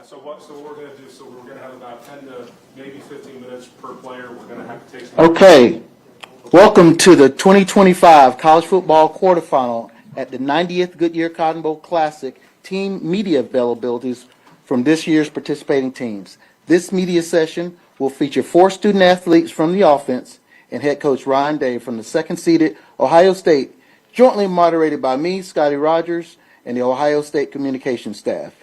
So what we're going to do, so we're going to have about 10 to maybe 15 minutes per player. We're going to have to take some... Okay. Welcome to the 2025 College Football Quarterfinal at the 90th Goodyear Cotton Bowl Classic team media availabilities from this year's participating teams. This media session will feature 4 student athletes from the offense and head coach Ryan Day from the second-seeded Ohio State, jointly moderated by me, Scotty Rogers, and the Ohio State communications staff.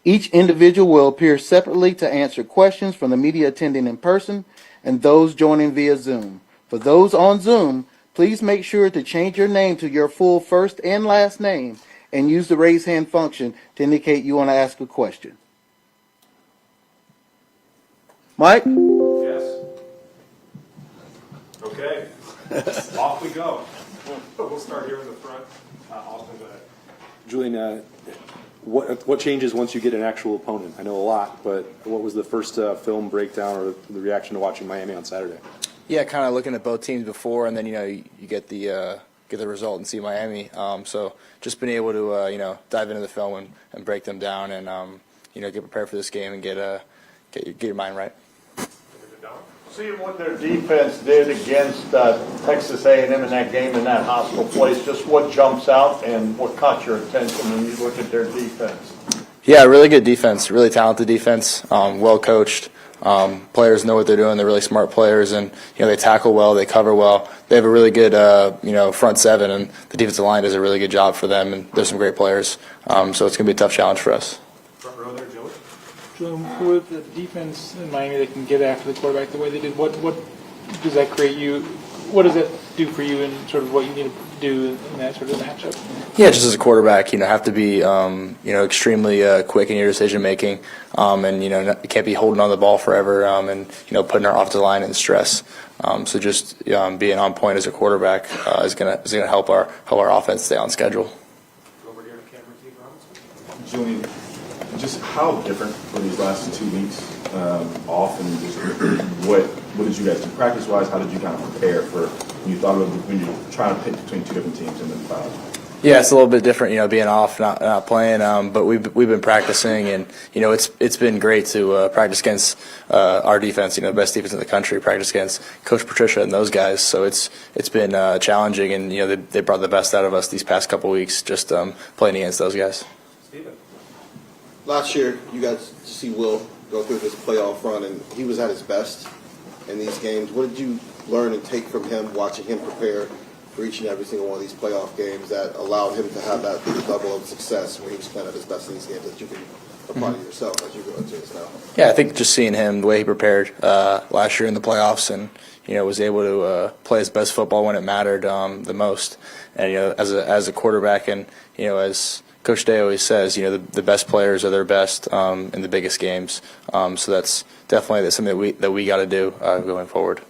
Each individual will appear separately to answer questions from the media attending in person and those joining via Zoom. For those on Zoom, please make sure to change your name to your full first and last name and use the raise hand function to indicate you want to ask a question. Mike? Yes. Okay. Off we go. We'll start here in the front. Austin, go ahead. Julian, what changes once you get an actual opponent? I know a lot, but what was the first film breakdown or the reaction to watching Miami on Saturday? Yeah, kind of looking at both teams before, and then you get the result and see Miami. So just being able to dive into the film and break them down, and get prepared for this game and get your mind right. Seeing what their defense did against Texas A&M in that game in that hostile place, just what jumps out and what caught your attention when you look at their defense? Yeah, really good defense, really talented defense, well coached. Players know what they're doing. They're really smart players, and they tackle well, they cover well. They have a really good front seven, and the defensive line does a really good job for them. And there's some great players, so it's going to be a tough challenge for us. Front row there, Joey. With the defense in Miami, they can get after the quarterback the way they did. What does that create you? What does that do for you, and sort of what you need to do in that sort of matchup? Yeah, just as a quarterback, have to be extremely quick in your decision making, and you can't be holding on the ball forever, and putting our offensive line in stress. So just being on point as a quarterback is gonna help our offense stay on schedule. Over here to Cameron T. Robinson. Julian, just how different were these last 2 weeks off, and just what did you guys do practice-wise? How did you kind of prepare for when you thought of when you're trying to pick between 2 different teams and then 5? Yeah, it's a little bit different, being off, not playing. But we've been practicing, and it's been great to practice against our defense. The best defense in the country. Practice against Coach Patricia and those guys. So it's been challenging, and they brought the best out of us these past couple weeks, just playing against those guys. Steven. Last year, you got to see Will go through this playoff run, and he was at his best in these games. What did you learn and take from him, watching him prepare for each and every single one of these playoff games, that allowed him to have that level of success when he was playing at his best in these games that you can apply to yourself as you go into this now? Yeah, I think just seeing him, the way he prepared last year in the playoffs, and was able to play his best football when it mattered the most. And as a quarterback, and as Coach Day always says, the best players are their best in the biggest games. So that's definitely something that we got to do going forward.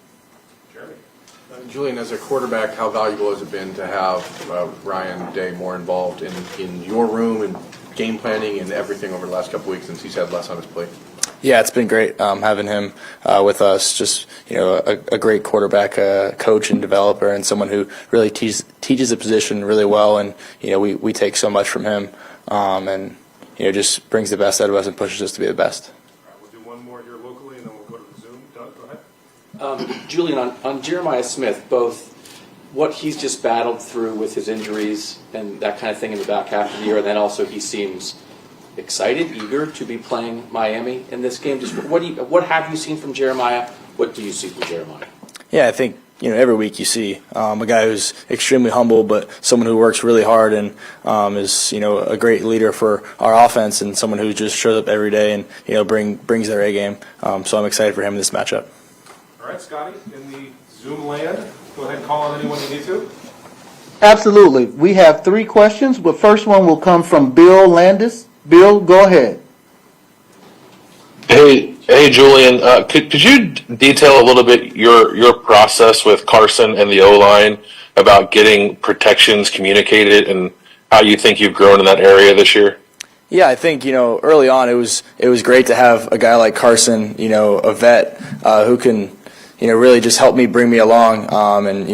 Julian, as a quarterback, how valuable has it been to have Ryan Day more involved in your room and game planning and everything over the last couple weeks since he's had less on his plate? Yeah, it's been great having him with us. Just a great quarterback coach and developer, and someone who really teaches the position really well. And we take so much from him, and just brings the best out of us and pushes us to be the best. All right, we'll do one more here locally, and then we'll go to the Zoom. Doug, go ahead. Julian, on Jeremiah Smith, both what he's just battled through with his injuries and that kind of thing in the back half of the year, and then also he seems excited, eager to be playing Miami in this game. Just what have you seen from Jeremiah? What do you see from Jeremiah? Yeah, I think every week you see a guy who's extremely humble, but someone who works really hard and is a great leader for our offense, and someone who just shows up every day and brings their A game. So I'm excited for him in this matchup. All right, Scotty, in the Zoom land, go ahead and call on anyone you need to. Absolutely. We have 3 questions. The first one will come from Bill Landis. Bill, go ahead. Hey, Julian. Could you detail a little bit your process with Carson and the O-line about getting protections communicated and how you think you've grown in that area this year? Yeah, I think early on it was great to have a guy like Carson, a vet who can really just help me, bring me along, and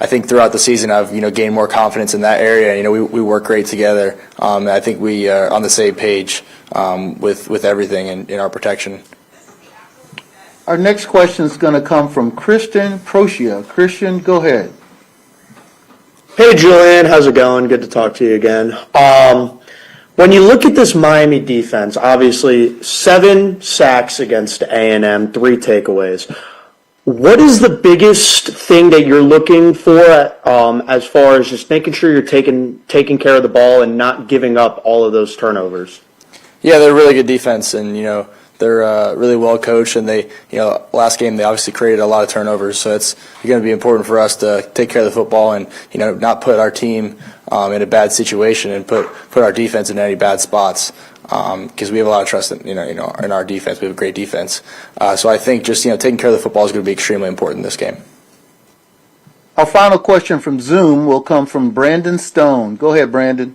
I think throughout the season I've gained more confidence in that area. We work great together. And I think we are on the same page with everything in our protection. Our next question is going to come from Christian Procia. Christian, go ahead. Hey, Julian. How's it going? Good to talk to you again. When you look at this Miami defense, obviously 7 sacks against A&M, 3 takeaways. What is the biggest thing that you're looking for as far as just making sure you're taking care of the ball and not giving up all of those turnovers? Yeah, they're a really good defense, and they're really well coached. And they, last game they obviously created a lot of turnovers, so it's going to be important for us to take care of the football and not put our team in a bad situation and put our defense in any bad spots. Because we have a lot of trust in our defense. We have a great defense. So I think just taking care of the football is going to be extremely important in this game. Our final question from Zoom will come from Brandon Stone. Go ahead, Brandon.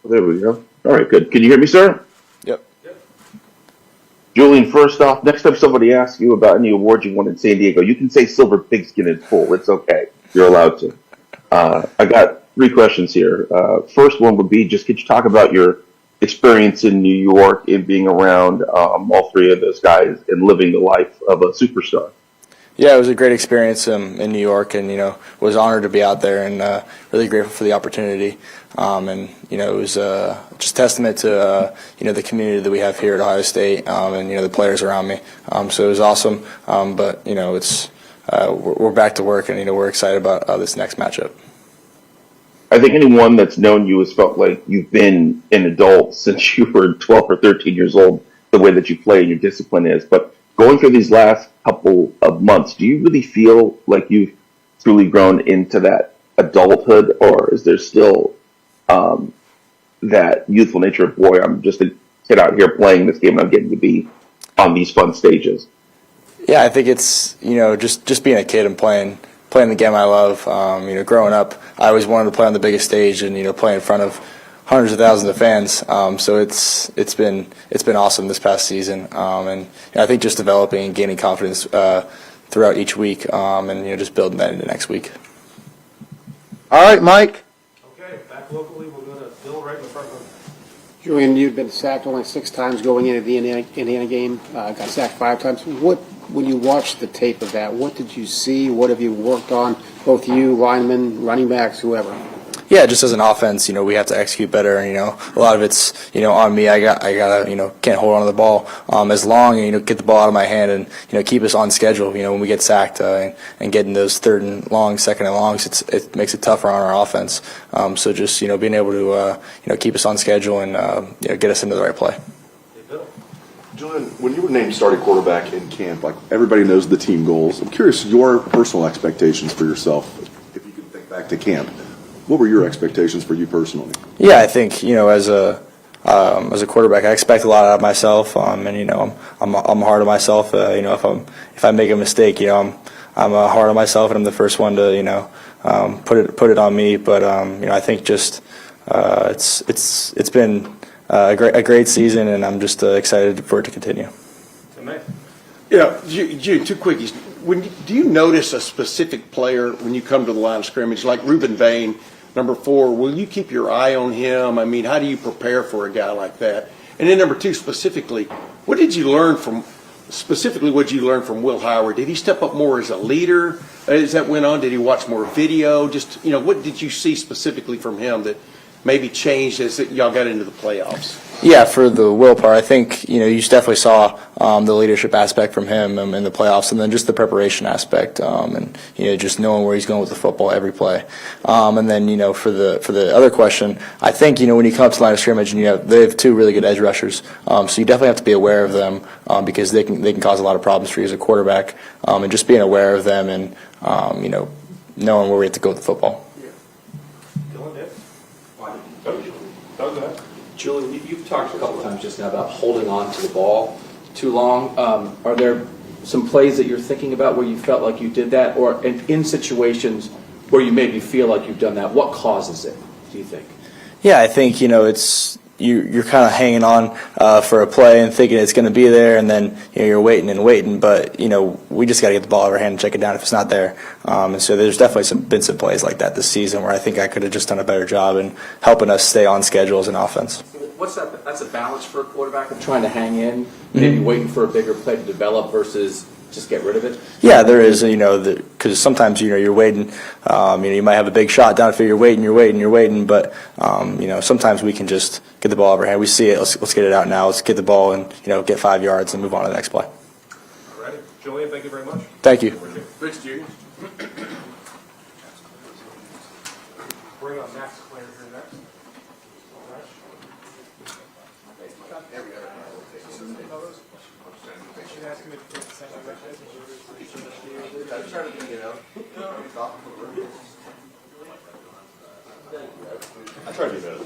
There we go. All right, good. Can you hear me, sir? Yep. Julian, first off, next time somebody asks you about any awards you won in San Diego, you can say silver pigskin in full. It's okay. You're allowed to. I got 3 questions here. First one would be just could you talk about your experience in New York and being around all 3 of those guys and living the life of a superstar? Yeah, it was a great experience in New York, and was honored to be out there, and really grateful for the opportunity. And it was just testament to the community that we have here at Ohio State, and the players around me. So it was awesome. But it's we're back to work, and we're excited about this next matchup. I think anyone that's known you has felt like you've been an adult since you were 12 or 13 years old, the way that you play and your discipline is. But going through these last couple of months, do you really feel like you've truly grown into that adulthood, or is there still that youthful nature of, boy, I'm just a kid out here playing this game and I'm getting to be on these fun stages? Yeah, I think it's just being a kid and playing the game I love. Growing up, I always wanted to play on the biggest stage and play in front of hundreds of thousands of fans. So it's been awesome this past season, and I think just developing and gaining confidence throughout each week, and just building that into next week. All right, Mike. Okay, back locally, we'll go to Bill right in the front row. Julian, you've been sacked only 6 times going into the Indiana game. Got sacked 5 times. When you watched the tape of that, what did you see? What have you worked on? Both you, linemen, running backs, whoever. Yeah, just as an offense, we have to execute better. And, a lot of it's, on me. I gotta, can't hold on to the ball as long and, get the ball out of my hand and, keep us on schedule. When we get sacked and getting those 3rd and long, 2nd and longs, it makes it tougher on our offense. So just, being able to, keep us on schedule and, get us into the right play. Julian, when you were named starting quarterback in camp, like everybody knows the team goals. I'm curious your personal expectations for yourself. If you can think back to camp, what were your expectations for you personally? Yeah, I think as a quarterback, I expect a lot out of myself, and I'm hard on myself. If I make a mistake, I'm hard on myself, and I'm the first one to put it on me. But I think just it's been a great season, and I'm just excited for it to continue. Yeah, Jude, 2 quickies. Do you notice a specific player when you come to the line of scrimmage, like Reuben Vane, number 4? Will you keep your eye on him? I mean, how do you prepare for a guy like that? And then number 2, specifically, what did you learn from Will Howard? Did he step up more as a leader as that went on? Did he watch more video? Just, what did you see specifically from him that maybe changed as y'all got into the playoffs? Yeah, for the Will part, I think you definitely saw the leadership aspect from him in the playoffs, and then just the preparation aspect, and just knowing where he's going with the football every play. And then for the other question, I think when you come up to the line of scrimmage and they have 2 really good edge rushers, so you definitely have to be aware of them because they can cause a lot of problems for you as a quarterback, and just being aware of them and knowing where we have to go with the football. Julian, you've talked a couple times just now about holding on to the ball too long. Are there some plays that you're thinking about where you felt like you did that, or in situations where you maybe feel like you've done that? What causes it, do you think? Yeah, I think it's you're kind of hanging on for a play and thinking it's going to be there, and then you're waiting and waiting. But we just got to get the ball out of our hand and check it down if it's not there. And so there's definitely been some plays like that this season where I think I could have just done a better job in helping us stay on schedule as an offense. What's that? That's a balance for a quarterback of trying to hang in, maybe waiting for a bigger play to develop versus just get rid of it. Yeah, there is, because sometimes you're waiting. You might have a big shot down the field. You're waiting, but sometimes we can just get the ball out of our hand. We see it. Let's get it out now. Let's get the ball and get 5 yards and move on to the next play. All righty. Julian, thank you very much. Thank you. Thanks, Julian. Bring up Max Klare here next. I try to be better.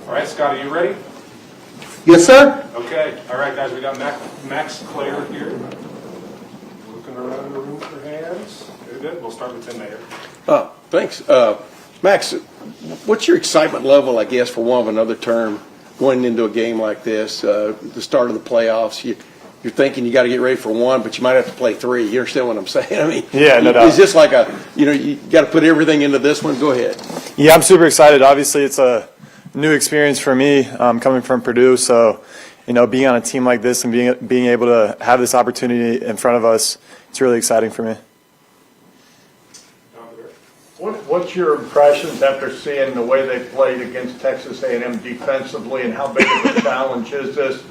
All right, Scott, are you ready? Yes, sir. Okay. All right, guys, we got Max Klare here. Looking around the room for hands. Good. We'll start with Tim Mayer. Thanks. Max, what's your excitement level, I guess, for one of another term, going into a game like this, the start of the playoffs? You're thinking you got to get ready for one, but you might have to play three. You understand what I'm saying? I mean, yeah, no doubt. Is this like you got to put everything into this one? Go ahead. Yeah, I'm super excited. Obviously, it's a new experience for me coming from Purdue. So, being on a team like this and being able to have this opportunity in front of us, it's really exciting for me. What's your impressions after seeing the way they played against Texas A&M defensively, and how big of a challenge is this?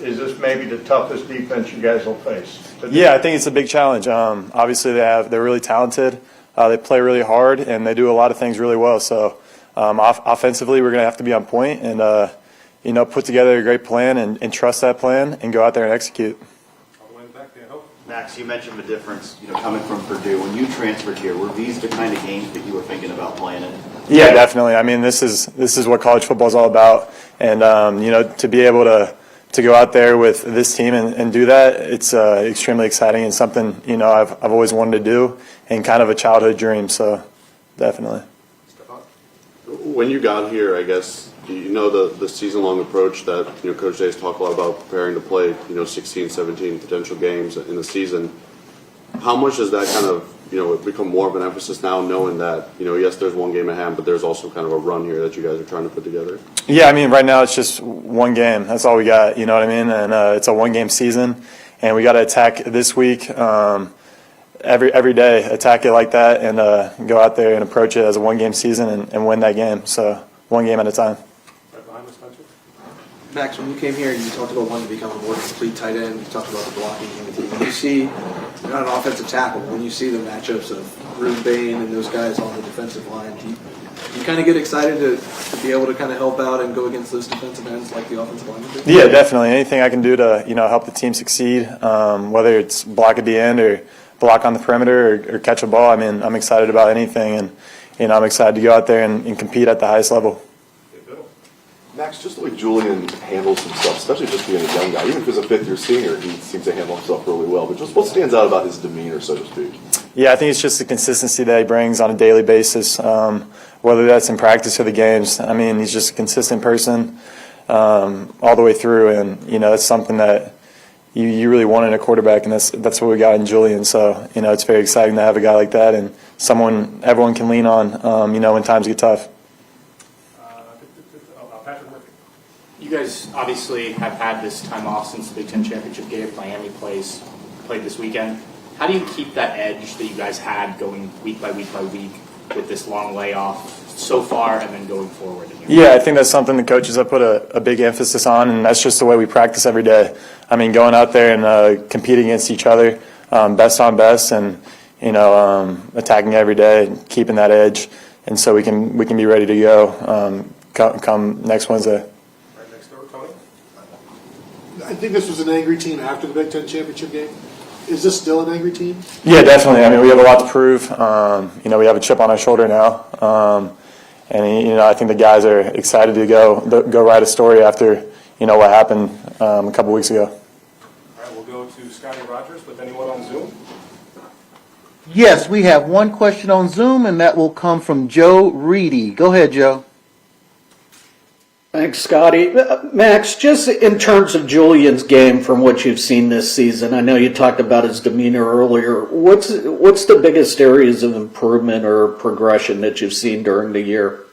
Is this maybe the toughest defense you guys will face? Yeah, I think it's a big challenge. Obviously, they're really talented. They play really hard, and they do a lot of things really well. So, offensively, we're going to have to be on point and put together a great plan and trust that plan and go out there and execute. Max, you mentioned the difference, coming from Purdue. When you transferred here, were these the kind of games that you were thinking about playing in? Yeah, definitely. I mean, this is what college football is all about, and to be able to go out there with this team and do that, it's extremely exciting and something I've always wanted to do and kind of a childhood dream. So, definitely. When you got here, I guess, the season-long approach that, Coach Day's talked a lot about preparing to play, 16, 17 potential games in the season. How much does that kind of, become more of an emphasis now, knowing that, yes, there's one game at hand, but there's also kind of a run here that you guys are trying to put together? Yeah, I mean, right now it's just one game. That's all we got, you know what I mean? And it's a one-game season, and we got to attack this week every day, attack it like that, and go out there and approach it as a one-game season and win that game. So one game at a time. Max, when you came here and you talked about wanting to become a more complete tight end, you talked about the blocking in the team. When you see, you're not an offensive tackle, when you see the matchups of Ruben Bain and those guys on the defensive line, do you kind of get excited to be able to kind of help out and go against those defensive ends like the offensive linemen do? Yeah, definitely. Anything I can do to help the team succeed, whether it's block at the end or block on the perimeter or catch a ball. I mean, I'm excited about anything, and I'm excited to go out there and compete at the highest level. Max, just the way Julian handles himself, especially just being a young guy, even if he's a fifth-year senior, he seems to handle himself really well. But just what stands out about his demeanor, so to speak? Yeah, I think it's just the consistency that he brings on a daily basis, whether that's in practice or the games. I mean, he's just a consistent person all the way through, and that's something that you really want in a quarterback, and that's what we got in Julian. So it's very exciting to have a guy like that and someone everyone can lean on, when times get tough. You guys obviously have had this time off since the Big Ten Championship game. Miami played this weekend. How do you keep that edge that you guys had going week by week by week with this long layoff so far and then going forward? Yeah, I think that's something the coaches have put a big emphasis on, and that's just the way we practice every day. I mean, going out there and competing against each other, best on best, and attacking every day, keeping that edge, and so we can be ready to go come next Wednesday. I think this was an angry team after the Big Ten Championship game. Is this still an angry team? Yeah, definitely. I mean, we have a lot to prove. We have a chip on our shoulder now, and I think the guys are excited to go write a story after what happened a couple weeks ago. All right, we'll go to Scotty Rogers with anyone on Zoom. Yes, we have one question on Zoom, and that will come from Joe Reedy. Go ahead, Joe. Thanks, Scotty. Max, just in terms of Julian's game from what you've seen this season, I know you talked about his demeanor earlier. What's the biggest areas of improvement or progression that you've seen during the year?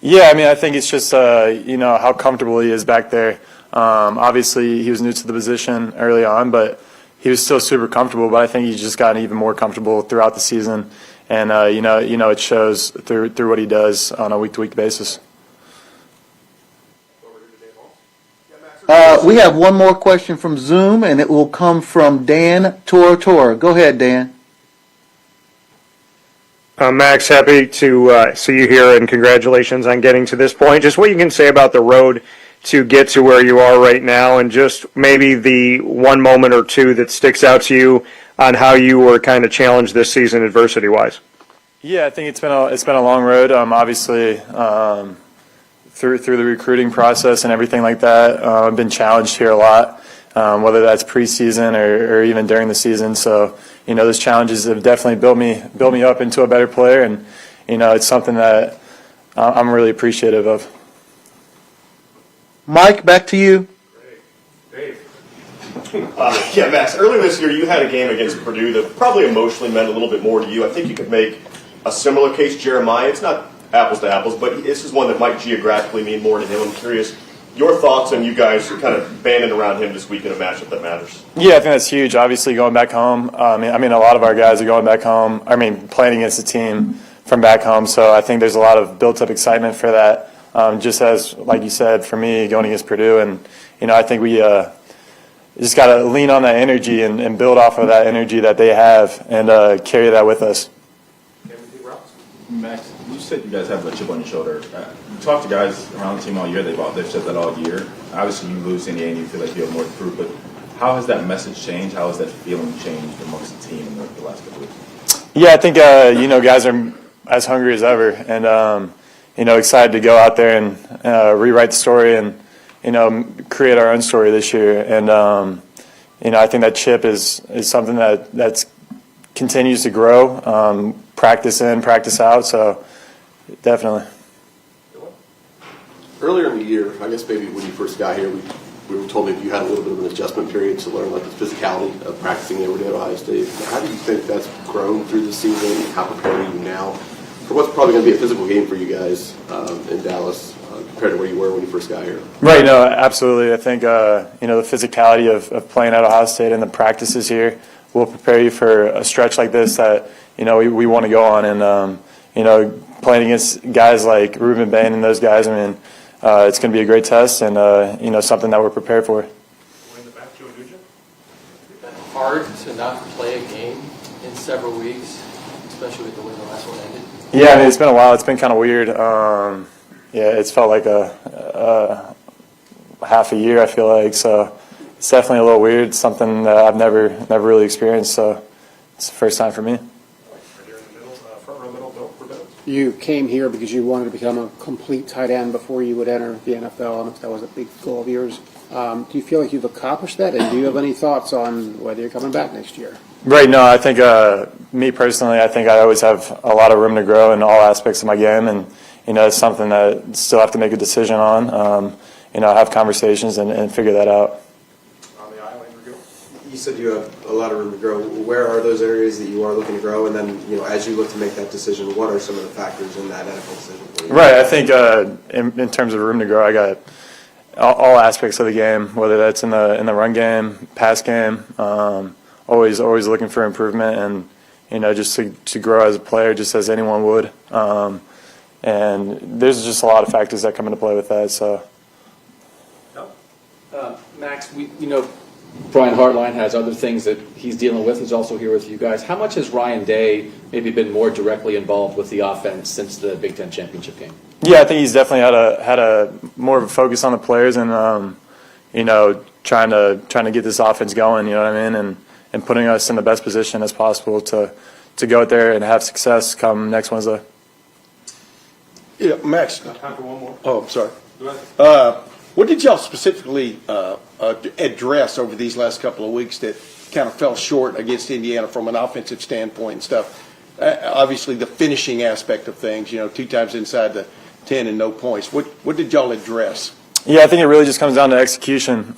Yeah, I mean, I think it's just, how comfortable he is back there. Obviously, he was new to the position early on, but he was still super comfortable. But I think he's just gotten even more comfortable throughout the season. And, it shows through what he does on a week-to-week basis. We have one more question from Zoom, and it will come from Dan Toro. Go ahead, Dan. Max, happy to see you here, and congratulations on getting to this point. Just what you can say about the road to get to where you are right now, and just maybe the one moment or two that sticks out to you on how you were kind of challenged this season adversity-wise. Yeah, I think it's been a long road. Obviously, through the recruiting process and everything like that, I've been challenged here a lot, whether that's preseason or even during the season. So, those challenges have definitely built me up into a better player, and it's something that I'm really appreciative of. Mike, back to you. Yeah, Max, earlier this year you had a game against Purdue that probably emotionally meant a little bit more to you. I think you could make a similar case, Jeremiah. It's not apples to apples, but this is one that might geographically mean more to him. I'm curious, your thoughts on you guys kind of banding around him this week in a matchup that matters. Yeah, I think that's huge. Obviously, going back home. I mean, a lot of our guys are going back home. Playing against a team from back home. So I think there's a lot of built-up excitement for that. Just as, like you said, for me, going against Purdue. And, I think we just got to lean on that energy and build off of that energy that they have and carry that with us. Max, you said you guys have a chip on your shoulder. You talk to guys around the team all year. They've said that all year. Obviously, you lose in the end, you feel like you have more to prove. But how has that message changed? How has that feeling changed amongst the team in the last couple of weeks? Yeah, I think guys are as hungry as ever, and excited to go out there and rewrite the story and create our own story this year. And I think that chip is something that's continues to grow. Practice in, practice out. So definitely. Earlier in the year, I guess maybe when you first got here, we were told that you had a little bit of an adjustment period to learn the physicality of practicing every day at Ohio State. How do you think that's grown through the season? How prepared are you now for what's probably going to be a physical game for you guys in Dallas compared to where you were when you first got here? Right, no, absolutely. I think, the physicality of playing at Ohio State and the practices here will prepare you for a stretch like this that, we want to go on. And, playing against guys like Ruben Bain and those guys, it's going to be a great test and, something that we're prepared for. Hard to not play a game in several weeks, especially with the way the last one ended. Yeah, it's been a while. It's been kind of weird. It's felt like a half a year, I feel like. So it's definitely a little weird. Something that I've never really experienced. So it's the first time for me. You came here because you wanted to become a complete tight end before you would enter the NFL. I don't know if that was a big goal of yours. Do you feel like you've accomplished that? And do you have any thoughts on whether you're coming back next year? Right. No, I think me personally, I think I always have a lot of room to grow in all aspects of my game. And, it's something that I still have to make a decision on. Have conversations and figure that out. You said you have a lot of room to grow. Where are those areas that you are looking to grow? And then, as you look to make that decision, what are some of the factors in that NFL decision for you? Right. I think in terms of room to grow, I got all aspects of the game, whether that's in the run game, pass game. Always looking for improvement and just to grow as a player, just as anyone would. And there's just a lot of factors that come into play with that. So, Max, Brian Hartline has other things that he's dealing with. He's also here with you guys. How much has Ryan Day maybe been more directly involved with the offense since the Big Ten championship game? Yeah, I think he's definitely had a more of a focus on the players and trying to get this offense going. You know what I mean, and putting us in the best position as possible to go out there and have success come next Wednesday. Yeah, Max. Time for one more. Oh, sorry. Go ahead. What did y'all specifically address over these last couple of weeks that kind of fell short against Indiana from an offensive standpoint and stuff? Obviously, the finishing aspect of things, 2 times inside the 10 and no points. What did y'all address? Yeah, I think it really just comes down to execution.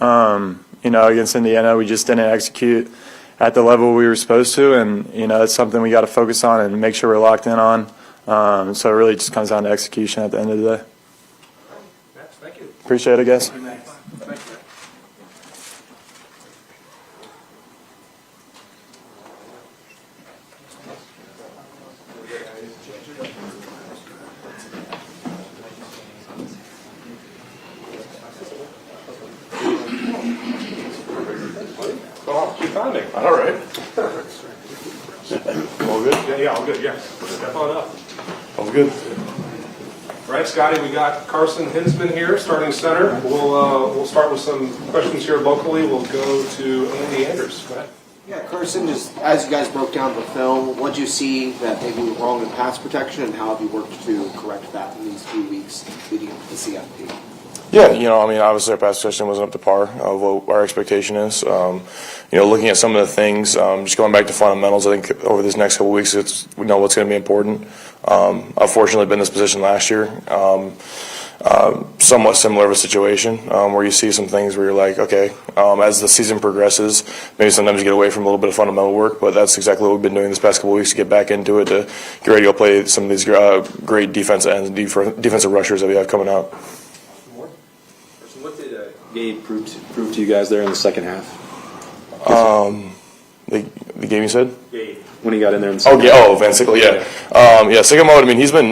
Against Indiana, we just didn't execute at the level we were supposed to, and it's something we got to focus on and make sure we're locked in on. So it really just comes down to execution at the end of the day. Thank you. Appreciate it, guys. Oh, keep timing. All right. All good? Yeah, all good, yeah. Step on up. All good. All right, Scotty, we got Carson Hinzman here, starting center. We'll start with some questions here locally. We'll go to Andy Anders. Go ahead. Yeah, Carson, just as you guys broke down the film, what did you see that maybe went wrong in pass protection, and how have you worked to correct that in these few weeks leading up to the CFP? Yeah, obviously our pass protection wasn't up to par of what our expectation is. Looking at some of the things, just going back to fundamentals, I think over these next couple of weeks, we know what's going to be important. I've fortunately been in this position last year. Somewhat similar of a situation where you see some things where you're like, okay, as the season progresses, maybe sometimes you get away from a little bit of fundamental work, but that's exactly what we've been doing this past couple of weeks to get back into it, to get ready to go play some of these great defensive ends and defensive rushers that we have coming out. What did Gabe prove to you guys there in the second half? The game you said? Gabe, when he got in there in the second half. half. Van Sickle, yeah. Sickle mode, he's been,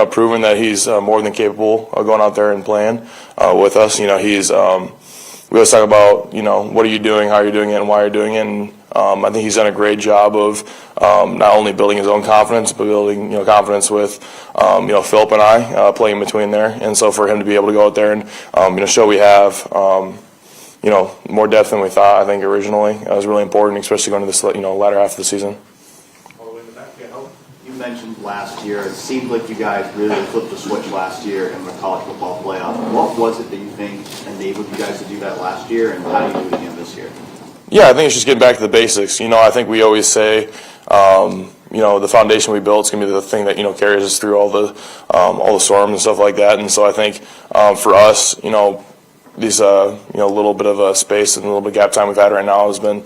proven that he's more than capable of going out there and playing with us. We always talk about, what are you doing, how are you doing it, and why you're doing it. And I think he's done a great job of not only building his own confidence, but building confidence with Philip and I playing between there. And so for him to be able to go out there and show we have more depth than we thought, I think originally was really important, especially going to this latter half of the season. You mentioned last year, it seemed like you guys really flipped the switch last year in the college football playoff. What was it that you think enabled you guys to do that last year, and how do you do it again this year? Yeah, I think it's just getting back to the basics. I think we always say, the foundation we built is going to be the thing that carries us through all the storms and stuff like that. And so I think for us, these little bit of a space and a little bit of gap time we've had right now has been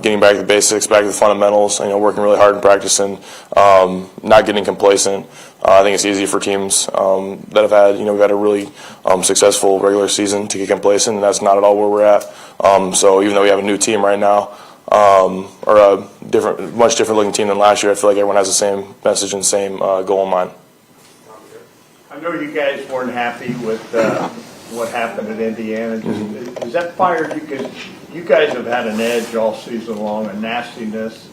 getting back to the basics, back to the fundamentals. Working really hard in practice and not getting complacent. I think it's easy for teams that have had we've had a really successful regular season to get complacent, and that's not at all where we're at. So even though we have a new team right now, or a much different looking team than last year, I feel like everyone has the same message and same goal in mind. I know you guys weren't happy with what happened at Indiana. Has that fired you? Because you guys have had an edge all season long, a nastiness,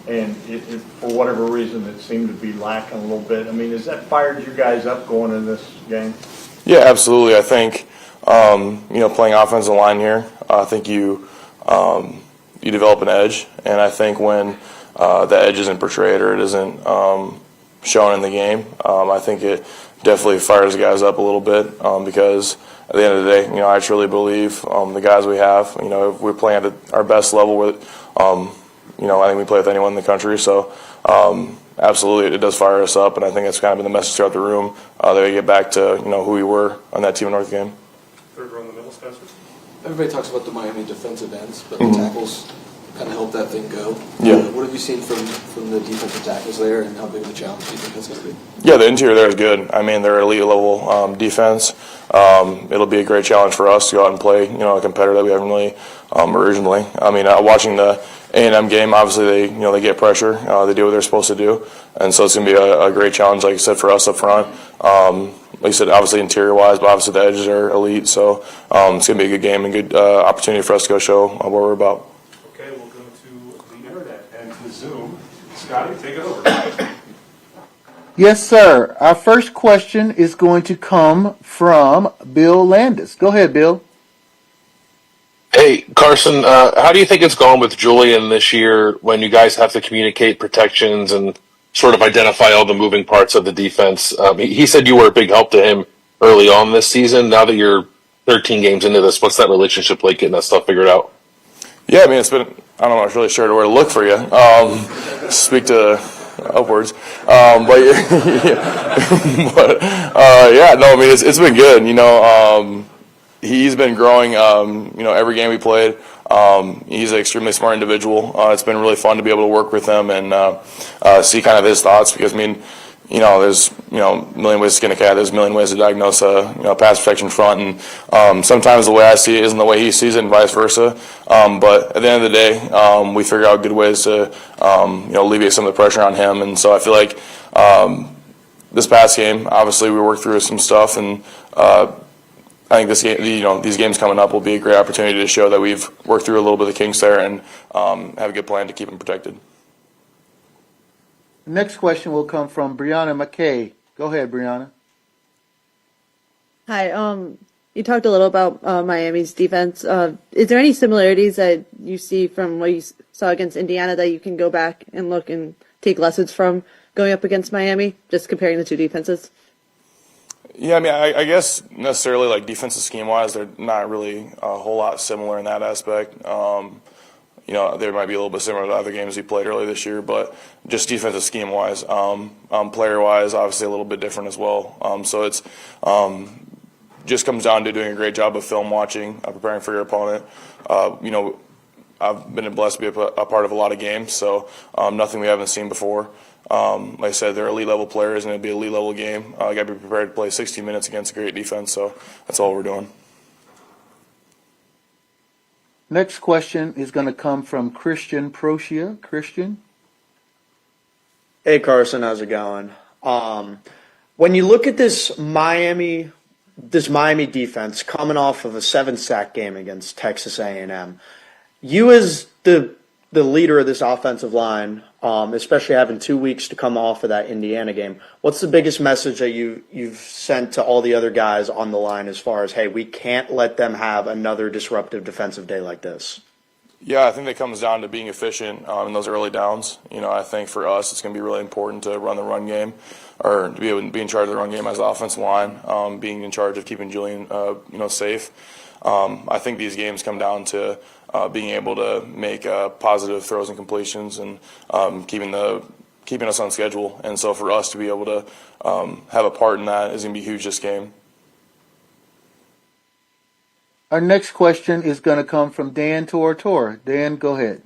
and for whatever reason it seemed to be lacking a little bit. Has that fired you guys up going in this game? Yeah, absolutely. I think playing offensive line here, I think you develop an edge, and I think when the edge isn't portrayed or it isn't shown in the game, I think it definitely fires the guys up a little bit because at the end of the day, I truly believe the guys we have, if we're playing at our best level with, I think we play with anyone in the country. So absolutely, it does fire us up, and I think it's kind of been the message throughout the room that we get back to who we were on that Team North game. Third row in the middle, Spencer. Everybody talks about the Miami defensive ends, but the tackles kind of help that thing go. Yeah. What have you seen from the defensive tackles there, and how big of a challenge do you think that's going to be? Yeah, the interior there is good. They're elite level defense. It'll be a great challenge for us to go out and play, a competitor that we haven't really originally. Watching the A&M game, obviously they get pressure. They do what they're supposed to do, and so it's going to be a great challenge, like you said, for us up front. Like you said, obviously interior-wise, but obviously the edges are elite. So it's going to be a good game and good opportunity for us to go show what we're about. Okay, we'll go to the internet and to Zoom. Scotty, take it over. Yes, sir. Our first question is going to come from Bill Landis. Go ahead, Bill. Hey, Carson, how do you think it's gone with Julian this year when you guys have to communicate protections and sort of identify all the moving parts of the defense? He said you were a big help to him early on this season. Now that you're 13 games into this, what's that relationship like getting that stuff figured out? Yeah, I mean, it's been, I don't know, I'm not really sure where to look for you. Speak to upwards. But yeah, no, I mean, it's been good. He's been growing, every game we played. He's an extremely smart individual. It's been really fun to be able to work with him and see kind of his thoughts because, I mean, there's, a million ways to skin a cat. There's a million ways to diagnose a pass protection front. And sometimes the way I see it isn't the way he sees it and vice versa. But at the end of the day, we figure out good ways to, alleviate some of the pressure on him. And so I feel like this past game, obviously we worked through some stuff. And I think this game, these games coming up will be a great opportunity to show that we've worked through a little bit of the kinks there and have a good plan to keep him protected. Next question will come from Brianna McKay. Go ahead, Brianna. Hi. You talked a little about Miami's defense. Is there any similarities that you see from what you saw against Indiana that you can go back and look and take lessons from going up against Miami, just comparing the two defenses? Yeah, I mean, I guess necessarily like defensive scheme-wise, they're not really a whole lot similar in that aspect. They might be a little bit similar to other games we played earlier this year, but just defensive scheme-wise, player-wise, obviously a little bit different as well. So it's just comes down to doing a great job of film watching, preparing for your opponent. I've been blessed to be a part of a lot of games, so nothing we haven't seen before. Like I said, they're elite level players, and it'll be an elite level game. Got to be prepared to play 60 minutes against a great defense, so that's all we're doing. Next question is going to come from Christian Procia. Christian? Hey, Carson, how's it going? When you look at this Miami defense coming off of a 7-sack game against Texas A&M, you as the leader of this offensive line, especially having 2 weeks to come off of that Indiana game, what's the biggest message that you've sent to all the other guys on the line as far as, hey, we can't let them have another disruptive defensive day like this? Yeah, I think that comes down to being efficient in those early downs. I think for us it's going to be really important to run the run game or to be able to be in charge of the run game as the offensive line, being in charge of keeping Julian safe. I think these games come down to being able to make positive throws and completions and keeping us on schedule. And so for us to be able to have a part in that is going to be huge this game. Our next question is going to come from Dan Tortora. Dan, go ahead.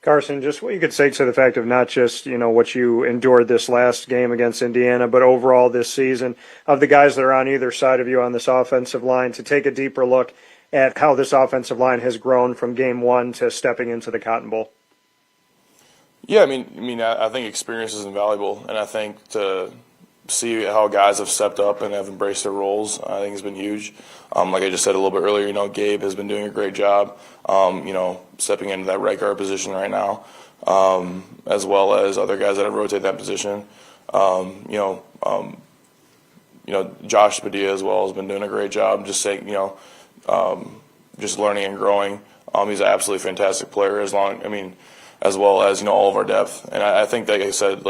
Carson, just what you could say to the fact of not just, what you endured this last game against Indiana, but overall this season of the guys that are on either side of you on this offensive line to take a deeper look at how this offensive line has grown from game one to stepping into the Cotton Bowl. Yeah, I think experience is invaluable, and I think to see how guys have stepped up and have embraced their roles, I think has been huge. Like I just said a little bit earlier, Gabe has been doing a great job, stepping into that right guard position right now, as well as other guys that have rotated that position. Josh Padilla as well has been doing a great job, just saying, just learning and growing. He's an absolutely fantastic player as well as, all of our depth. And I think, like I said,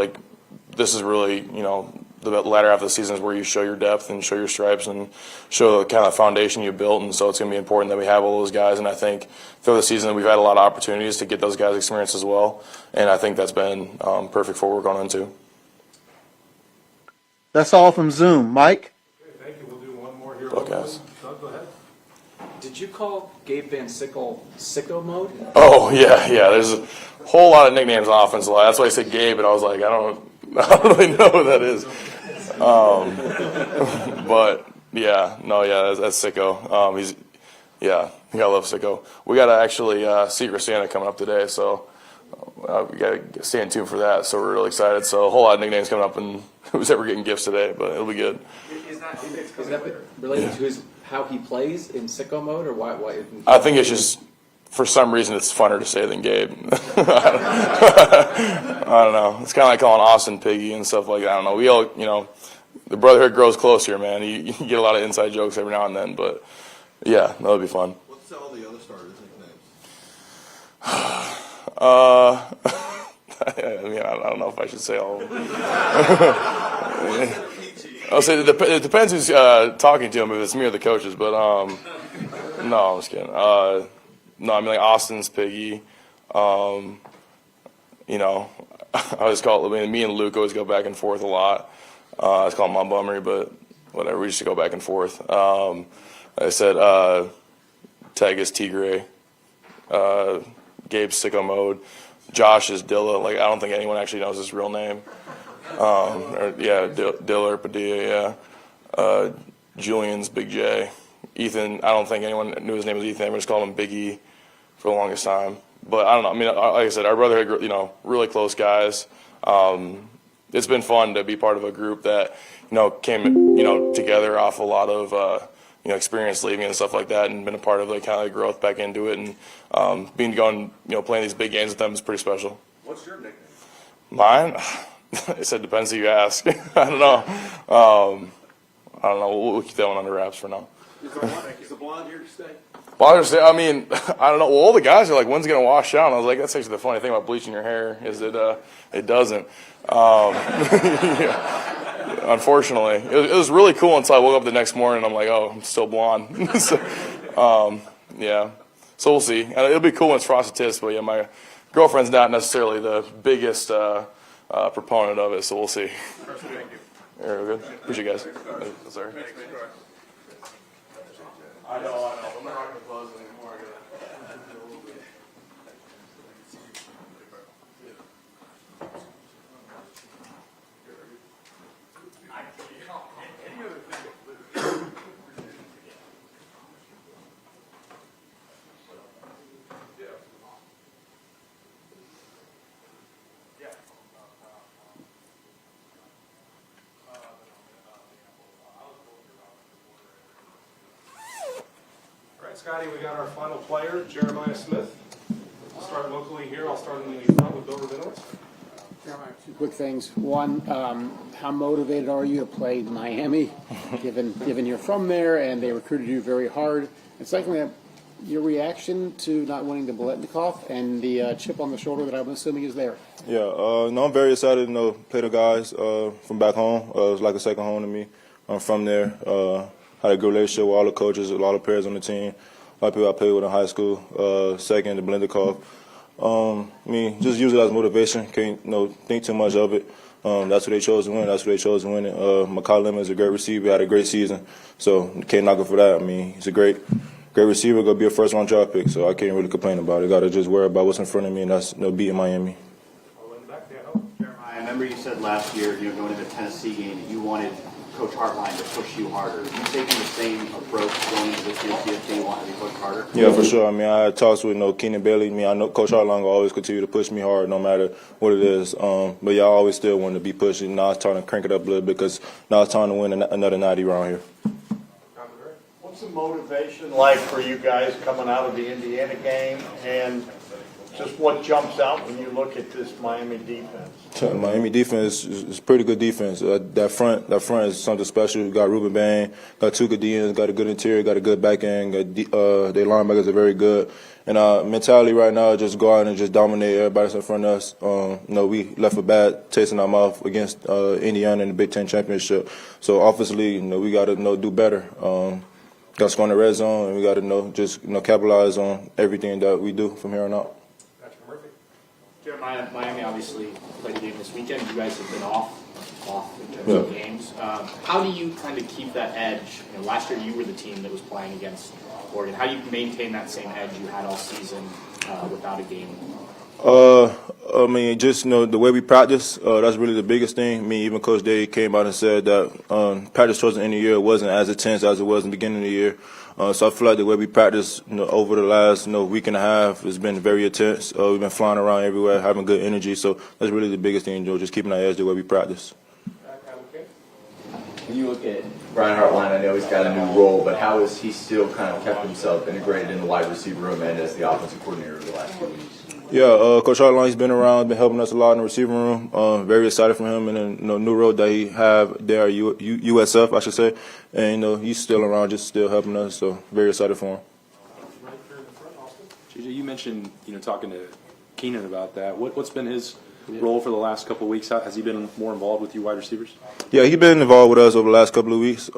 this is really, the latter half of the season is where you show your depth and show your stripes and show the kind of foundation you built. And so it's going to be important that we have all those guys. And I think through the season we've had a lot of opportunities to get those guys experience as well. And I think that's been perfect for what we're going into. That's all from Zoom. Mike? Okay, thank you. We'll do one more here. Buckeyes. Doug, go ahead. Did you call Gabe Van Sickle sicko mode? Oh, yeah. There's a whole lot of nicknames on offensive line. That's why I said Gabe, and I was like, I don't really know who that is. But that's sicko. You gotta love sicko. We got actually Secret Santa coming up today, so we gotta stay in tune for that. So we're really excited. So a whole lot of nicknames coming up, and who's ever getting gifts today, but it'll be good. Is that related to how he plays in sicko mode, or why? I think it's just, for some reason, it's funner to say than Gabe. I don't know. It's kind of like calling Austin Piggy and stuff like that. I don't know. We all, the brotherhood grows close here, man. You get a lot of inside jokes every now and then, but yeah, that'll be fun. What's all the other starters' nicknames? I don't know if I should say all of them. I'll say it depends who's talking to him, if it's me or the coaches. But no, I'm just kidding. No, I mean like Austin's Piggy. You know, I always call it. I mean, me and Luke always go back and forth a lot. I just call him Montgomery, but whatever. We used to go back and forth. Like I said, Tag is Tigre. Gabe's Sicko Mode. Josh is Dilla. Like I don't think anyone actually knows his real name. Dilla or Padilla. Yeah. Julian's Big J. Ethan. I don't think anyone knew his name was Ethan. We just called him Big E for the longest time. But I don't know. I mean, like I said, our brotherhood, you know, really close guys. It's been fun to be part of a group that, you know, came, you know, together off a lot of, you know, experience leaving and stuff like that, and been a part of like kind of growth back into it, and going, you know, playing these big games with them is pretty special. What's your nickname? Mine, I said depends who you ask. I don't know. I don't know. We'll keep that one under wraps for now. Is the blonde here to stay? Well, I mean, I don't know. Well, all the guys are like, when's it going to wash out? And I was like, that's actually the funny thing about bleaching your hair is it doesn't. Unfortunately. It was really cool until I woke up the next morning and I'm like, oh, I'm still blonde. So, yeah. So we'll see. And it'll be cool when it's frosted tips, but yeah, my girlfriend's not necessarily the biggest proponent of it, so we'll see. Thank you. Very good. Appreciate you guys. Sorry. I know. I'm not going to close anymore. Scotty, we got our final player, Jeremiah Smith. We'll start locally here. I'll start in the front with Bill Rabinowitz. Two quick things. One, how motivated are you to play Miami, given you're from there and they recruited you very hard? And secondly, your reaction to not winning the Biletnikoff and the chip on the shoulder that I'm assuming is there. Yeah, no, I'm very excited to play the guys from back home. It's like a second home to me. I'm from there. Had a good relationship with all the coaches, a lot of players on the team, a lot of people I played with in high school. Second, the Biletnikoff. I mean, just use it as motivation. Can't think too much of it. That's what they chose to win. That's what they chose to win it. Makai Lemon is a great receiver. Had a great season, so can't knock him for that. I mean, he's a great receiver. Gonna be a first-round draft pick, so I can't really complain about it. Got to just worry about what's in front of me, and that's beating Miami. Jeremiah, I remember you said last year, going into the Tennessee game, that you wanted Coach Hartline to push you harder. You taking the same approach going into this year? Do you want to be pushed harder? Yeah, for sure. I mean, I had talks with Keenan Bailey. I mean, I know Coach Hartline will always continue to push me hard, no matter what it is. But yeah, I always still want to be pushing. Now it's time to crank it up a little bit because now it's time to win another 90 around here. What's the motivation like for you guys coming out of the Indiana game, and just what jumps out when you look at this Miami defense? Miami defense is pretty good defense. That front is something special. You got Ruben Bain, got two good DNs, got a good interior, got a good back end. Their linebackers are very good. And mentality right now is just go out and just dominate everybody that's in front of us. We left a bad taste in our mouth against Indiana in the Big Ten championship. So offensively, we got to do better. Got to score in the red zone, and we got to capitalize on everything that we do from here on out. Jeremiah, Miami obviously played a game this weekend. You guys have been off in terms of games. How do you kind of keep that edge? Last year you were the team that was playing against Oregon. How do you maintain that same edge you had all season without a game? I mean, just the way we practice. That's really the biggest thing. I mean, even Coach Day came out and said that practice towards the end of the year wasn't as intense as it was in the beginning of the year. So I feel like the way we practice over the last week and a half has been very intense. We've been flying around everywhere, having good energy. So that's really the biggest thing, just keeping our edge the way we practice. When you look at Brian Hartline, I know he's got a new role, but how has he still kind of kept himself integrated in the wide receiver room and as the offensive coordinator over the last few weeks? Yeah, Coach Hartline's been around, been helping us a lot in the receiving room. Very excited for him and the new role that he have there at USF, I should say. And he's still around, just still helping us. So very excited for him. JJ, you mentioned talking to Keenan about that. What's been his role for the last couple of weeks? Has he been more involved with you wide receivers? Yeah, he's been involved with us over the last couple of weeks.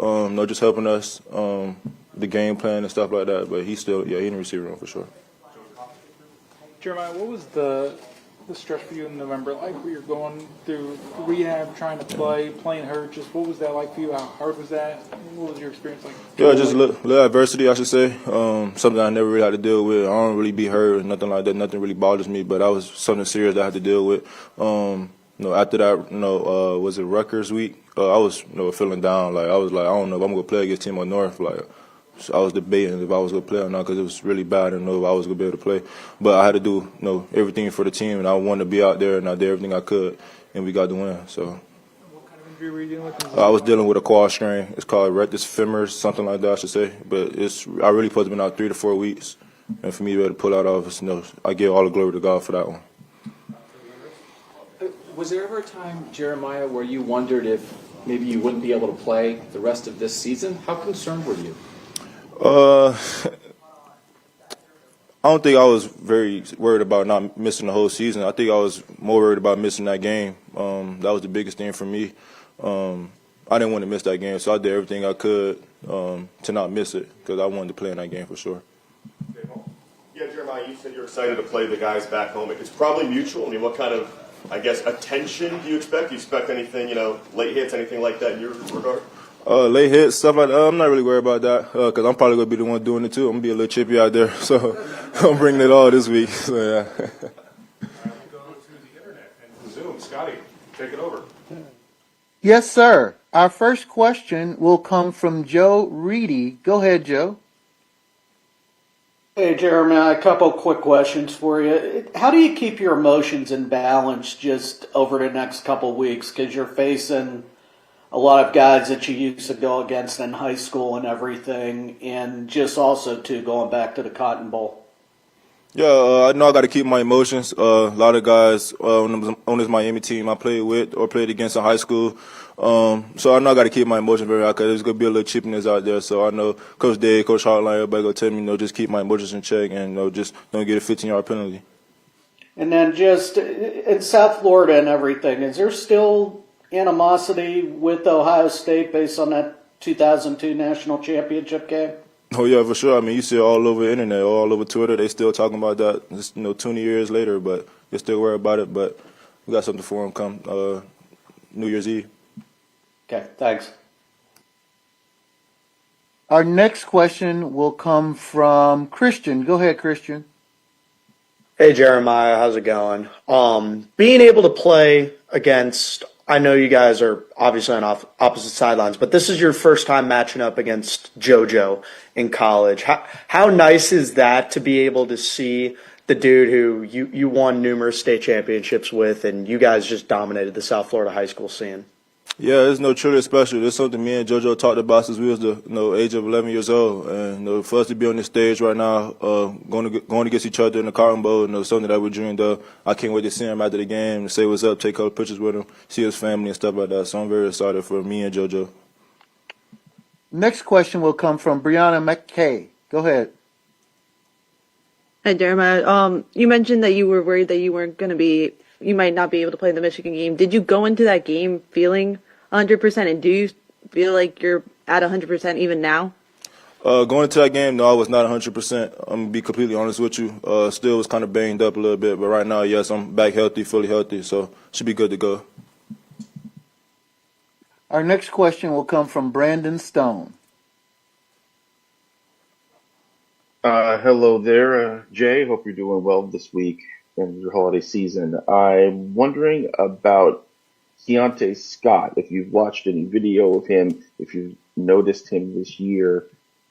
Just helping us the game plan and stuff like that. But he's still, he's in the receiver room for sure. Jeremiah, what was the stretch for you in November like, where you're going through rehab, trying to playing hurt? Just what was that like for you? How hard was that? What was your experience like? Yeah, just a little adversity, I should say. Something I never really had to deal with. I don't really be hurt or nothing like that. Nothing really bothers me, but that was something serious that I had to deal with. After that, was it Rutgers week? I was, feeling down. Like I was like, I don't know if I'm gonna play against Team of North. Like so I was debating if I was gonna play or not because it was really bad. I didn't know if I was gonna be able to play, but I had to do, everything for the team, and I wanted to be out there, and I did everything I could, and we got the win. So. What kind of injury were you dealing with? I was dealing with a quad strain. It's called rectus femoris, something like that, I should say. But I really supposed to been out 3 to 4 weeks, and for me to be able to pull out of it, I give all the glory to God for that one. Was there ever a time, Jeremiah, where you wondered if maybe you wouldn't be able to play the rest of this season? How concerned were you? I don't think I was very worried about not missing the whole season. I think I was more worried about missing that game. That was the biggest thing for me. I didn't want to miss that game, so I did everything I could to not miss it because I wanted to play in that game for sure. Yeah, Jeremiah, you said you're excited to play the guys back home. It's probably mutual. I mean, what kind of, attention do you expect? Do you expect anything, late hits, anything like that in your regard? Late hits, stuff like that. I'm not really worried about that because I'm probably going to be the one doing it too. I'm going to be a little chippy out there, so I'm bringing it all this week. So, yeah. Go to the internet and Zoom. Scotty, take it over. Yes, sir. Our first question will come from Joe Reedy. Go ahead, Joe. Hey, Jeremiah, a couple quick questions for you. How do you keep your emotions in balance just over the next couple weeks? Because you're facing a lot of guys that you used to go against in high school and everything, and just also, too, going back to the Cotton Bowl. Yeah, I know I got to keep my emotions. A lot of guys on this Miami team I played with or played against in high school. So I know I got to keep my emotions very high because there's going to be a little chippiness out there. So I know Coach Dave, Coach Hartline, everybody going to tell me, just keep my emotions in check and, just don't get a 15-yard penalty. And then just in South Florida and everything, is there still animosity with Ohio State based on that 2002 national championship game? Oh, yeah, for sure. I mean, you see it all over the internet, all over Twitter. They still talking about that, 20 years later, but they're still worried about it. But we got something for them come New Year's Eve. Okay, thanks. Our next question will come from Christian. Go ahead, Christian. Hey, Jeremiah, how's it going? Being able to play against, I know you guys are obviously on opposite sidelines, but this is your first time matching up against JoJo in college. How nice is that to be able to see the dude who you won numerous state championships with, and you guys just dominated the South Florida high school scene? Yeah, it's truly special. It's something me and JoJo talked about since we was the age of 11 years old. And for us to be on this stage right now, going against each other in the Cotton Bowl, something that we dreamed of. I can't wait to see him after the game, say what's up, take a couple pictures with him, see his family and stuff like that. So I'm very excited for me and JoJo. Next question will come from Brianna McKay. Go ahead. Hi, Jeremiah. You mentioned that you were worried that you might not be able to play the Michigan game. Did you go into that game feeling 100%, and do you feel like you're at 100% even now? Going into that game, no, I was not 100%. I'm going to be completely honest with you. Still was kind of banged up a little bit, but right now, yes, I'm back healthy, fully healthy, so should be good to go. Our next question will come from Brandon Stone. Hello there, Jay. Hope you're doing well this week in your holiday season. I'm wondering about Keontae Scott, if you've watched any video of him, if you've noticed him this year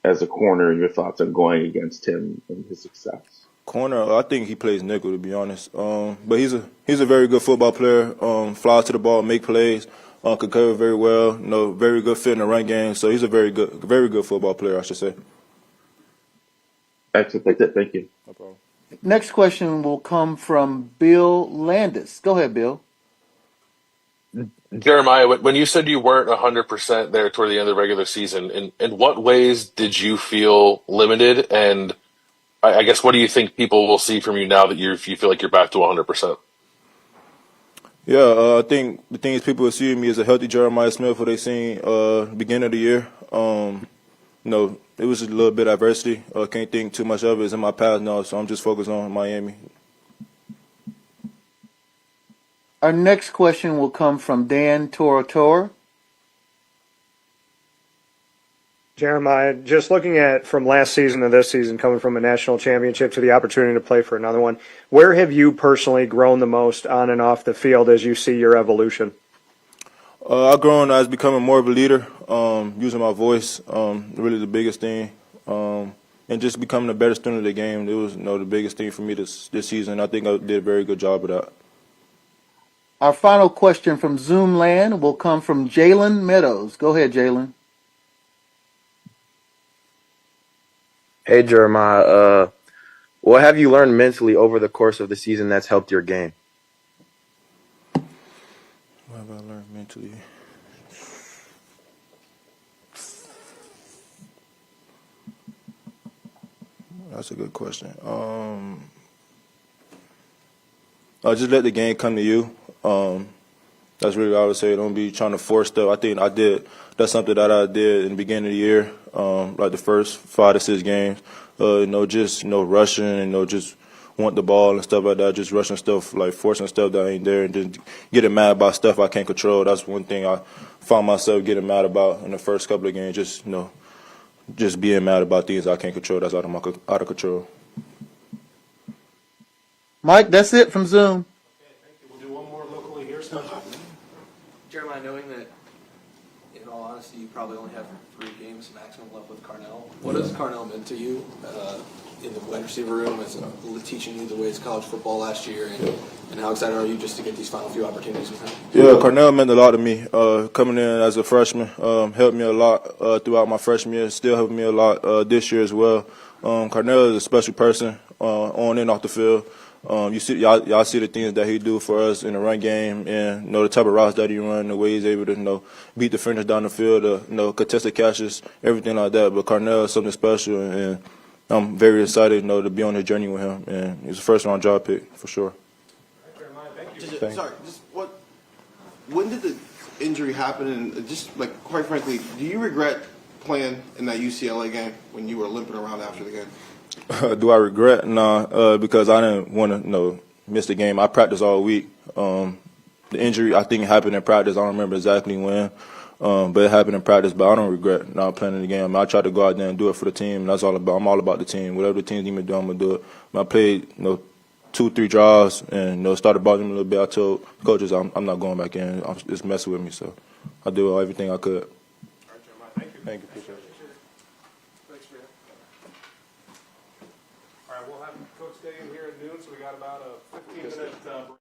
as a corner, and your thoughts on going against him and his success. Corner, I think he plays nickel, to be honest. But he's a very good football player. Flies to the ball, make plays, can cover very well. Very good fit in the run game. So he's a very good football player, I should say. Excellent. That's it. Thank you. No problem. Next question will come from Bill Landis. Go ahead, Bill. Jeremiah, when you said you weren't 100% there toward the end of the regular season, in what ways did you feel limited? And I guess what do you think people will see from you now that you feel like you're back to 100%? Yeah, I think the things people will see in me is a healthy Jeremiah Smith, what they seen beginning of the year. It was just a little bit of adversity. Can't think too much of it. It's in my past now, so I'm just focused on Miami. Our next question will come from Dan Torator. Jeremiah, just looking at from last season to this season, coming from a national championship to the opportunity to play for another one, where have you personally grown the most on and off the field as you see your evolution? I've grown as becoming more of a leader, using my voice, really the biggest thing, and just becoming a better student of the game. It was the biggest thing for me this season. I think I did a very good job of that. Our final question from Zoom land will come from Jalen Meadows. Go ahead, Jalen. Hey, Jeremiah. What have you learned mentally over the course of the season that's helped your game? What have I learned mentally? That's a good question. Just let the game come to you. That's really all I would say. Don't be trying to force stuff. I think that's something that I did in the beginning of the year, like the first 5 to 6 games. Just rushing and just want the ball and stuff like that. Just rushing stuff, like forcing stuff that ain't there, and just getting mad about stuff I can't control. That's one thing I found myself getting mad about in the first couple of games. Just being mad about things I can't control. That's out of control. Mike, that's it from Zoom. We'll do one more locally here. Jeremiah, knowing that, in all honesty, you probably only have 3 games maximum left with Carnell, what has Carnell meant to you in the wide receiver room as teaching you the ways of college football last year, and how excited are you just to get these final few opportunities with him? Yeah, Carnell meant a lot to me. Coming in as a freshman helped me a lot throughout my freshman year. Still helping me a lot this year as well. Carnell is a special person on and off the field. Y'all see the things that he do for us in the run game, and the type of routes that he run, the way he's able to beat defenders down the field, contested catches, everything like that. But Carnell is something special, and I'm very excited to be on the journey with him. And he's a first-round draft pick for sure. When did the injury happen? And just quite frankly, do you regret playing in that UCLA game when you were limping around after the game? Do I regret? Nah, because I didn't want to miss the game. I practiced all week. The injury, I think, happened in practice. I don't remember exactly when, but it happened in practice. But I don't regret not playing in the game. I tried to go out there and do it for the team. And that's all about. I'm all about the team. Whatever the team need me to do, I'm gonna do it. I played 2-3 drives and started bothering me a little bit. I told coaches I'm not going back in. It's messing with me. So I did everything I could. Thank you. Appreciate it. All right, we'll have Coach stay in here at noon, so we got about a 15-minute break.